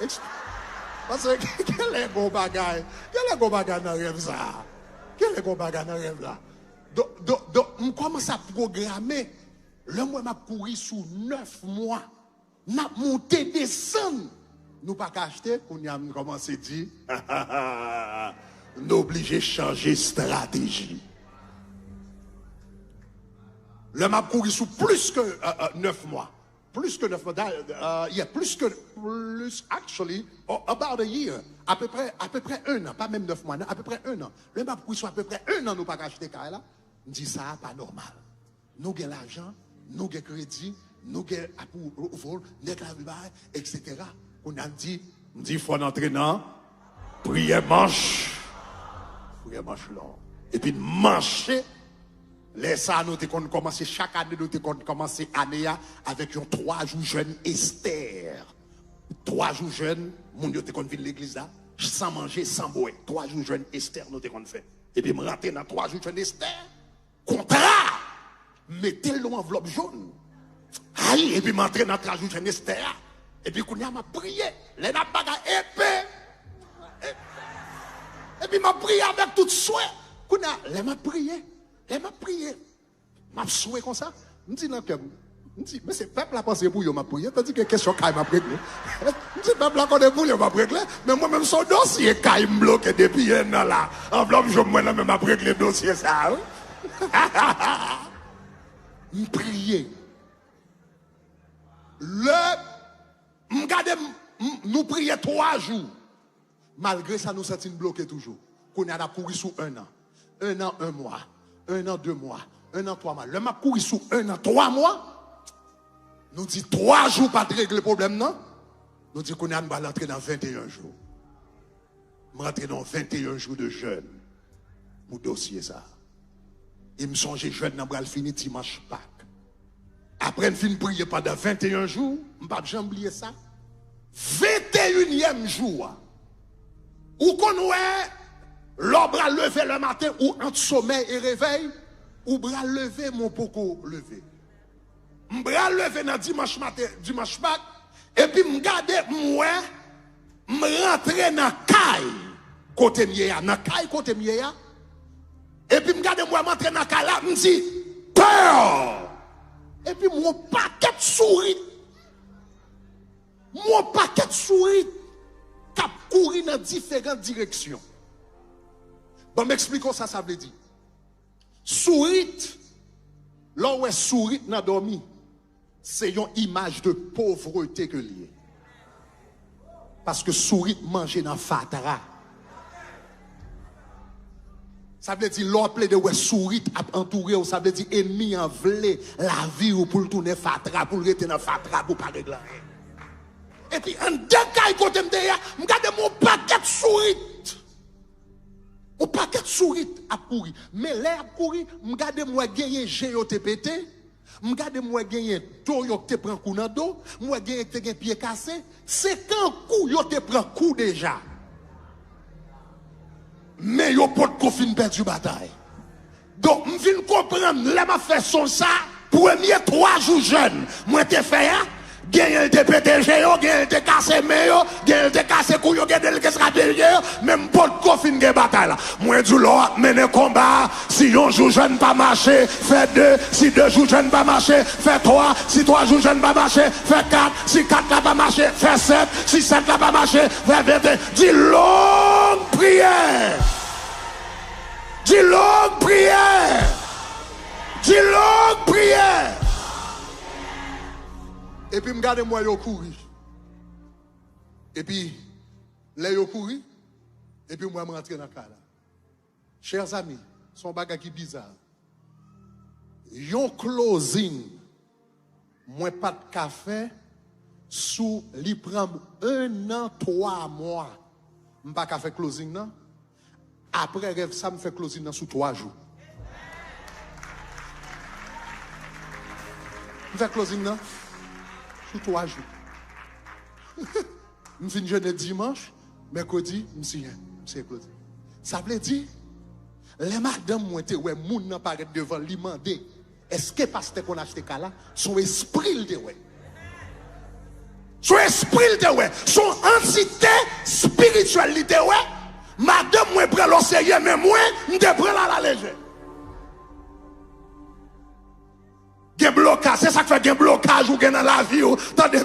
Parce que, quel est le bagage? Quel est le bagage dans le rêve ça? Quel est le bagage dans le rêve là? Donc, on commence à programmer. L'homme, moi, m'a couru sous 9 mois. N'a monté, descendre. Nous pas acheter, on a commencé à dire. Nous obligés de changer stratégie. Le m'a couru sous plus que 9 mois. Plus que 9 mois. Il y a actually, about a year. À peu près 1 an. Pas même 9 mois, à peu près 1 an. Le m'a couru sous à peu près 1 an, nous pas acheter car là. On dit ça, pas normal. Nous avons l'argent, nous avons crédit, nous avons pour vol, nous avons etc. On a dit, il faut entrer dans prière manche. Et puis marcher, les ça nous avons commencé chaque année, nous avons commencé l'année avec un 3 jours jeune Esther. 3 jours jeune, mon Dieu, nous avons vu l'église là, sans manger, sans boire. 3 jours jeune Esther, nous avons fait. Et puis je rentre dans 3 jours jeune Esther, contrat, mettez-le dans l'enveloppe jaune. Aïe, et puis je rentre dans 3 jours jeune Esther, et puis quand m'a prié, les n'a pas épée. Et puis, m'a prié avec tout souhait. Quand m'a prié, m'a souhait comme ça. Je dis, non, mais c'est peuple a pensé pour eux, m'a prié. Tandis que question Kaï m'a réglé. Je dis, peuple a connaît pour eux, m'a réglé. Mais moi-même, son dossier Kaï me bloqué depuis un an là. Enveloppe, je moi même m'a réglé le dossier ça. Je prié. Nous prions 3 jours. Malgré ça, nous sommes bloqués toujours. Qu'on a couru sous 1 an. 1 an, 1 mois. 1 an, 2 mois. 1 an, 3 mois. Le m'a couru sous 1 an, 3 mois. Nous dit 3 jours pas de régler le problème, non? Nous dit qu'on a l'entrée dans 21 jours. Je rentre dans 21 jours de jeûne. Mon dossier ça. Et me songe jeûne dans le fini dimanche Pâques. Après une fin prier pendant 21 jours, je ne vais pas oublier ça. 21e jour. Ou qu'on ouais, l'on bras levé le matin, ou entre sommeil et réveil, ou bras levé, mon poco levé. Bras levé dans dimanche matin, dimanche Pâques, et puis m'garde, moi, m'rentrer dans caille, côté miya, dans caille, côté miya, et puis m'garde, moi, m'entrer dans caille là, m'dit, peur! Et puis mon paquet sourit. Mon paquet sourit. Cap courir dans différentes directions. Bon, m'expliquons ça veut dire. Sourit, là où est sourit dans dormi, c'est une image de pauvreté que lié. Parce que sourit manger dans fatara. Ça veut dire l'autre de ouais sourit entouré, ça veut dire ennemi en vle la vie ou pour le tourner fatra, pour le rester dans fatra pour pas régler. Et puis, en décaille côté m'déya, m'gade mon paquet de souris. Mon paquet de souris a couru. Mais l'air a couru, m'gade moi gagné GOTPT, m'gade moi gagné dos yo te prend coup dans dos, moi gagné te gen pied cassé, c'est quand coup yo te prend coup déjà. Mais yo pas de confine perdu bataille. Donc, m'vin comprendre, là m'a fait son ça, premier 3 jours jeune, moi te fait, Gagne te PTG, gagne te cassé main, gagne te cassé couillon, gagne te stratégie, même pas de coffin de bataille là. Moi du lot mener combat, si on joue jeune pas marcher, fait 2, si 2 jours jeune pas marcher, fait 3, si 3 jours jeune pas marcher, fait 4, si 4 là pas marcher, fait 7, si 7 là pas marcher, fait 21. Dis longue prière. Dis longue prière. Dis longue prière. Et puis, regardez-moi, yo couru. Et puis, là, yo couru. Et puis, moi, je rentre dans le cas. Chers amis, son bagage qui bizarre. Yon closing, moi, pas de café, sous li prend 1 an, 3 mois. Je pas café closing, non? Après, rêve, ça me fait closing dans sous 3 jours. Je fais closing, non? 3 jours. Je finis jeûner dimanche, mercredi, je suis closing. Ça veut dire, les madames ont été, ouais, moun nan paraît devant lui demander, est-ce que parce qu'on a acheté là, son esprit le ouais. Son esprit le ouais. Son entité spiritualité ouais. Madame moi prend le sérieux, mais moi, je prends la légère. Gen blocage, c'est ça qui fait gen blocage ou gen dans la vie. Attendez,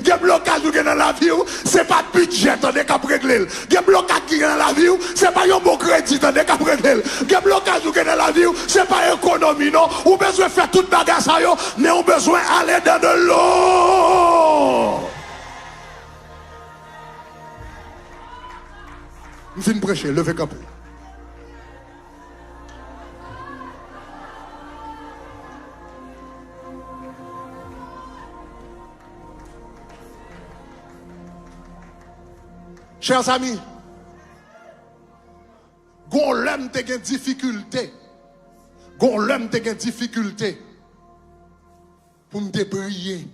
gen blocage ou gen dans la vie, c'est pas de budget, attendez qu'à régler. Gen blocage qui gen dans la vie, c'est pas un bon crédit, attendez qu'à régler. Gen blocage ou gen dans la vie, c'est pas économie, non. Ou besoin faire toute bagarre ça yo, mais on besoin aller dans de l'eau. Je viens prêcher, levez camper. Chers amis, gon l'homme te gen difficulté. Gon l'homme te gen difficulté pour me prier.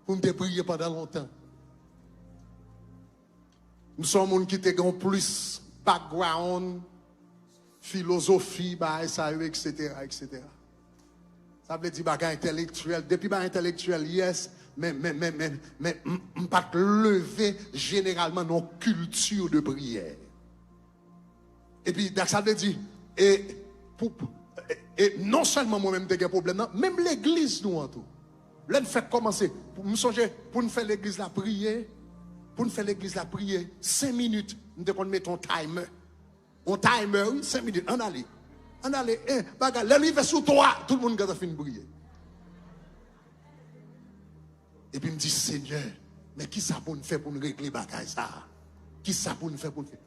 Pour me prier pendant longtemps. Nous sommes gens qui te gen plus background, philosophie, etc., etc. Ça veut dire bagay intellectuel. Depuis bagay intellectuel, yes. Mais, pas lever généralement nos cultures de prière. Et puis, ça veut dire, et non seulement moi-même, j'ai un problème, non, même l'église, nous, en tout. Là, nous fait commencer, pour nous faire l'église la prier, 5 minutes, nous devons mettre un timer. Un timer, 5 minutes, on allait, bagarre, là, il fait sous toi, tout le monde a fini de prier. Et puis, il me dit, Seigneur, mais qui ça pour nous faire pour nous régler bagaille ça? Qui ça pour nous faire pour nous faire?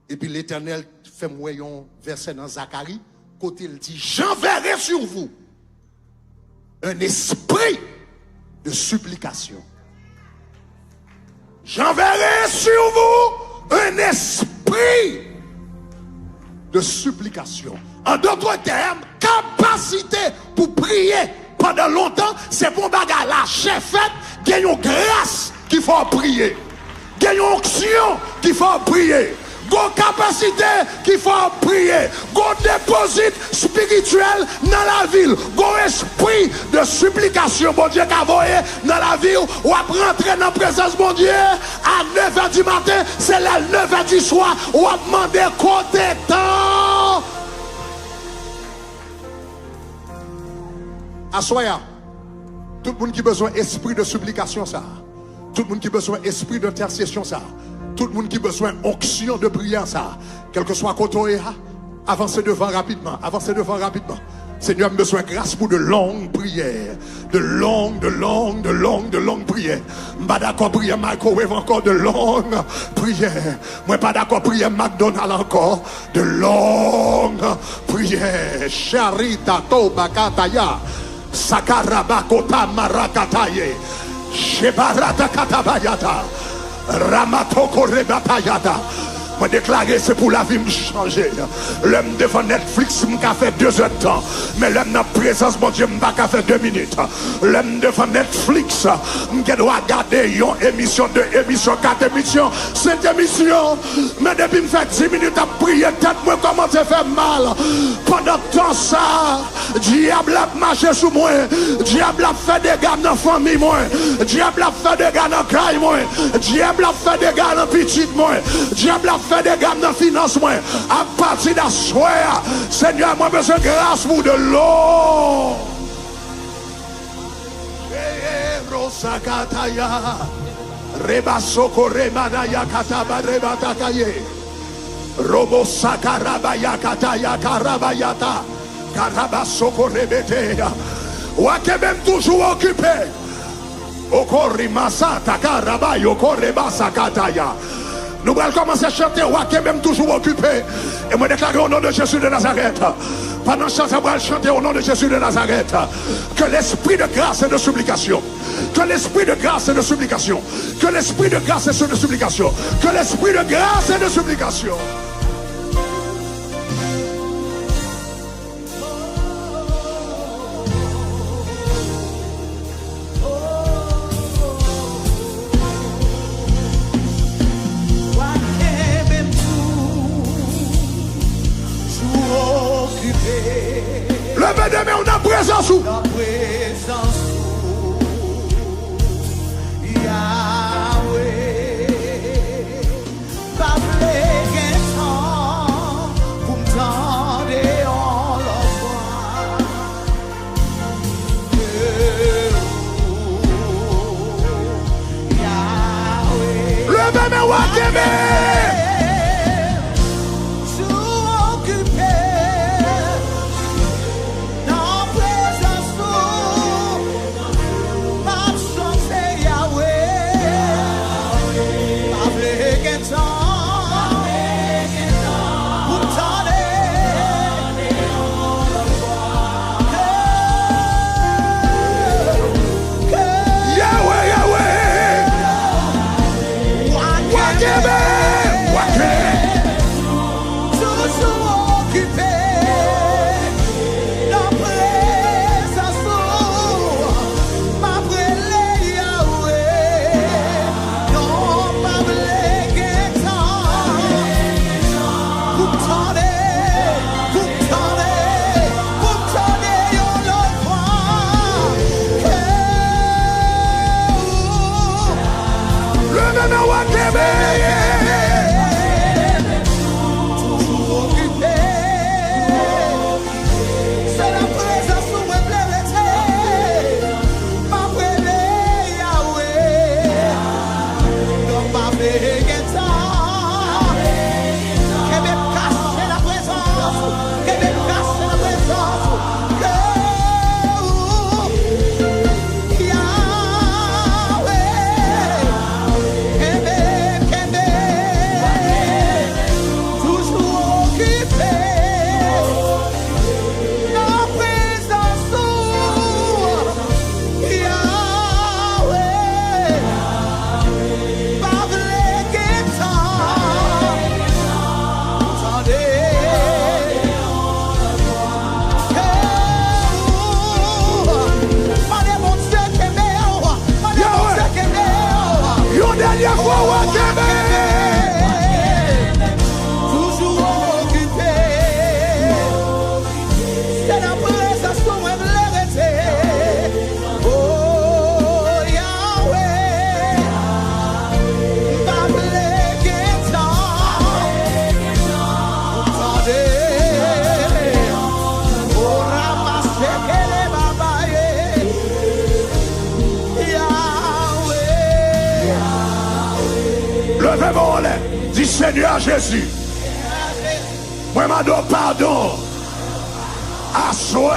Et puis, l'Éternel fait moi un verset dans Zacharie, côté il dit, j'enverrai sur vous un esprit de supplication. J'enverrai sur vous un esprit de supplication. En d'autres termes, capacité pour prier pendant longtemps, c'est pour bagarre la chef fait, gagne une grâce qu'il faut prier. Gagne une onction qu'il faut prier. Gon capacité qu'il faut prier. Gon déposit spirituel dans la ville. Gon esprit de supplication, bon Dieu, qu'a voyé dans la ville. Ou à rentrer dans la présence, bon Dieu, à 9h du matin, c'est là 9h du soir. Ou à demander côté temps. Assoya, tout le monde qui a besoin d'esprit de supplication, ça. Tout le monde qui a besoin d'esprit d'intercession, ça. Tout le monde qui a besoin d'onction de prière, ça. Quel que soit côté, avancez devant rapidement. Avancez devant rapidement. Seigneur, a besoin de grâce pour de longues prières. De longues prières. Je ne suis pas d'accord prier microwave encore de longues prières. Je ne suis pas d'accord prier McDonald's encore. De longues prières. Charita toba kataya. Sakarabakota marakataye. Shebarata katabayata. Ramatoko rebatayata. Moi déclaré c'est pour la vie me changer. L'homme devant Netflix m'a fait 2 heures de temps. Mais l'homme dans la présence mon Dieu m'a pas fait 2 minutes. L'homme devant Netflix m'a doit regarder une émission, 2 émissions, 4 émissions, 5 émissions. Mais depuis me fait 10 minutes à prier tête moi commence à faire mal. Pendant temps ça, diable a marché sous moi. Diable a fait des gars dans la famille moi. Diable a fait des gars dans la caille moi. Diable a fait des gars dans la petite moi. Diable a fait des gars dans la finance moi. À partir d'asseoir, Seigneur, moi besoin de grâce pour de l'eau. Rosakataya Rebasoko Remanaya Kataba Rebatakaye Robo Sakarabaya Kataya Karabayata Karabasoko Rebetea Ouake même toujours occupé Okori Masata Karabayo Korebasa Kataya. Nous allons commencer à chanter Ouake même toujours occupé. Et moi déclarer au nom de Jésus de Nazareth. Pendant ce temps, on va chanter au nom de Jésus de Nazareth. Que l'esprit de grâce et de supplication. Que l'esprit de grâce et de supplication. Que l'esprit de grâce et de supplication. Que l'esprit de grâce et de supplication. Levez des mains, on a présence où? La présence où Yahweh pas plein temps pour m'tendre en l'envoi Yahweh. Levez des mains, on a dis Seigneur Jésus, moi je demande pardon à soir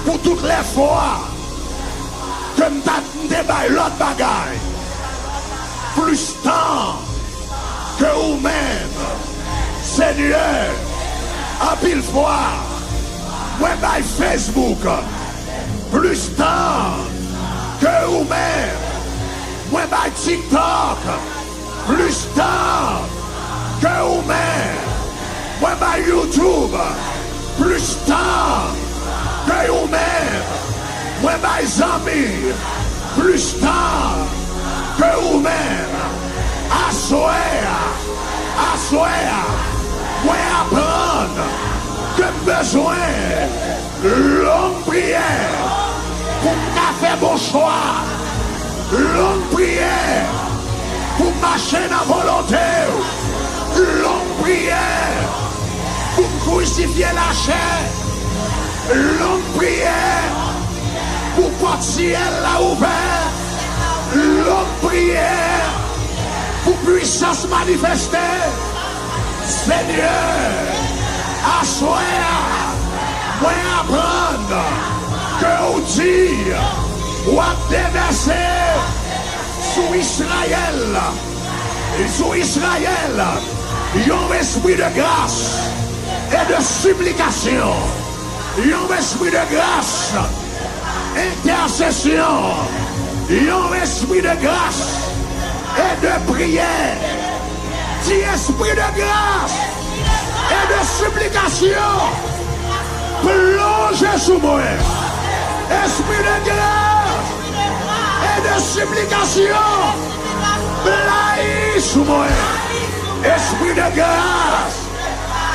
pour toutes les fois que je déballe l'autre bagaille plus temps que vous-même, Seigneur, en pile fois, moi by Facebook plus temps que vous-même, moi by TikTok plus temps que vous-même. Moi, par YouTube, plus temps que vous-même. Moi, par amis, plus temps que vous-même. Assoya, moi apprendre que besoin longue prière pour faire bon choix, longue prière pour marcher dans la volonté, longue prière pour crucifier la chair, longue prière pour porter la ouvert, longue prière pour puissance manifestée. Seigneur, assoya, moi apprendre que vous dire, ou à déverser sous Israël, un esprit de grâce et de supplication, un esprit de grâce, intercession, un esprit de grâce et de prière. Dit esprit de grâce et de supplication, plongez sous moi. Esprit de grâce et de supplication, plongez sous moi. Esprit de grâce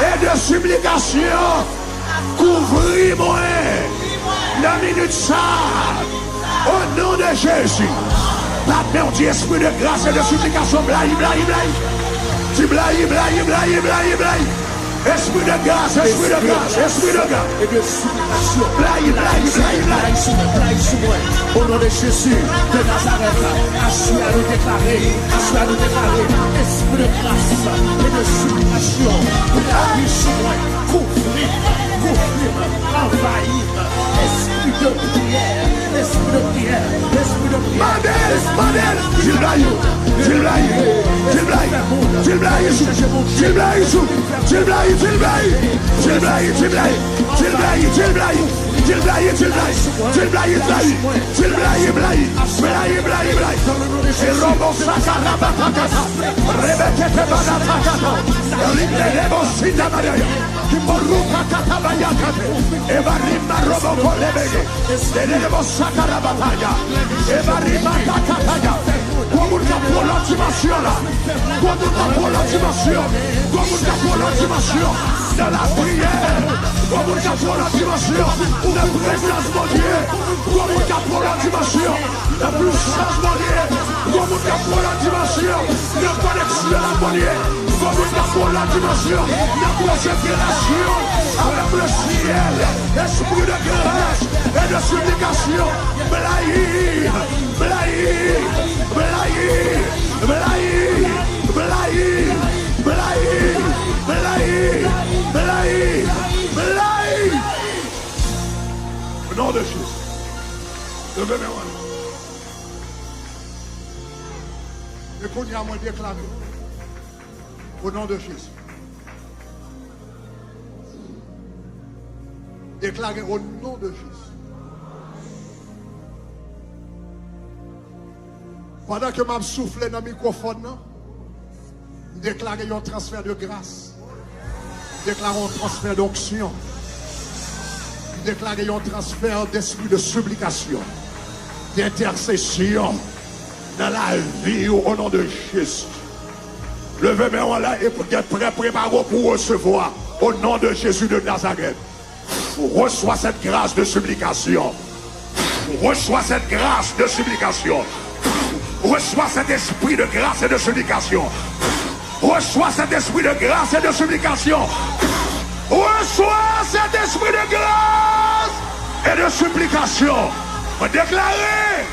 et de supplication, couvrez-moi. La minute ça, au nom de Jésus. La mère dit esprit de grâce et de supplication, blaye. Esprit de grâce, esprit de grâce. Et de supplication. Blaye sous moi. Au nom de Jésus de Nazareth, assis à nous déclarer. Esprit de grâce et de supplication. Blaye sous moi. Couvrir, envahir. Esprit de prière. Madel, dans la prière, comme on pour la dimension, la présence de Dieu, comme on pour la dimension, la puissance de Dieu, comme on pour la dimension, la connexion à la monnaie, comme on pour la dimension, la consécration avec le ciel, esprit de grâce et de supplication, blaye. Au nom de Jésus. Levez-moi. Et qu'on y a moins déclaré. Au nom de Jésus. Déclaré au nom de Jésus. Pendant que je souffle dans le microphone, déclarer un transfert de grâce. Déclarer un transfert d'onction. Déclarer un transfert d'esprit de supplication, d'intercession dans la vie au nom de Jésus. Levez-moi là et pour être prêt, préparez pour recevoir au nom de Jésus de Nazareth. Reçois cette grâce de supplication. Reçois cette grâce de supplication. Reçois cet esprit de grâce et de supplication. Reçois cet esprit de grâce et de supplication. Reçois cet esprit de grâce et de supplication. Déclarer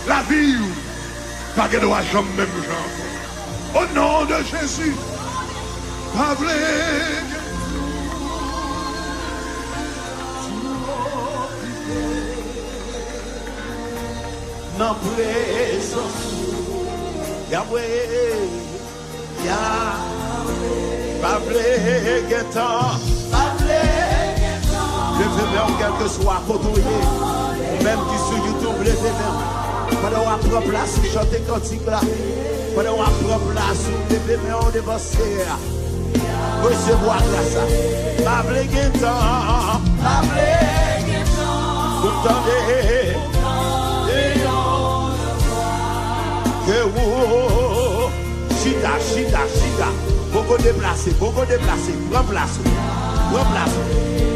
la vie. Pas que doit jamais même genre. Au nom de Jésus. Dans présence Yahweh, Yahweh, Guetan, levez-moi quel que soit côté, même qui sur YouTube, levez-moi. Pendant qu'on prend place, vous chantez cantique là. Pendant qu'on prend place, vous levez mes mains devant Seigneur. Recevoir grâce. Ma blague temps. Ma blague temps. Vous entendez? Que vous. Chita. Beaucoup déplacé. Prends place.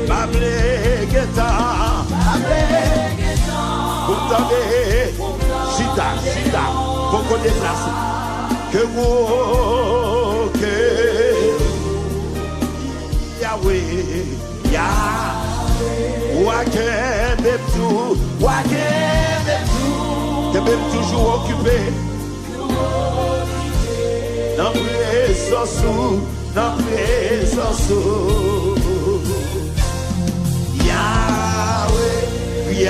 Ma blague temps. Vous entendez? Chita. Beaucoup déplacé. Que vous. Que. Yahweh, t'es même toujours occupé. Dans présence, Yahweh,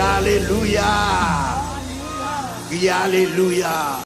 alléluia.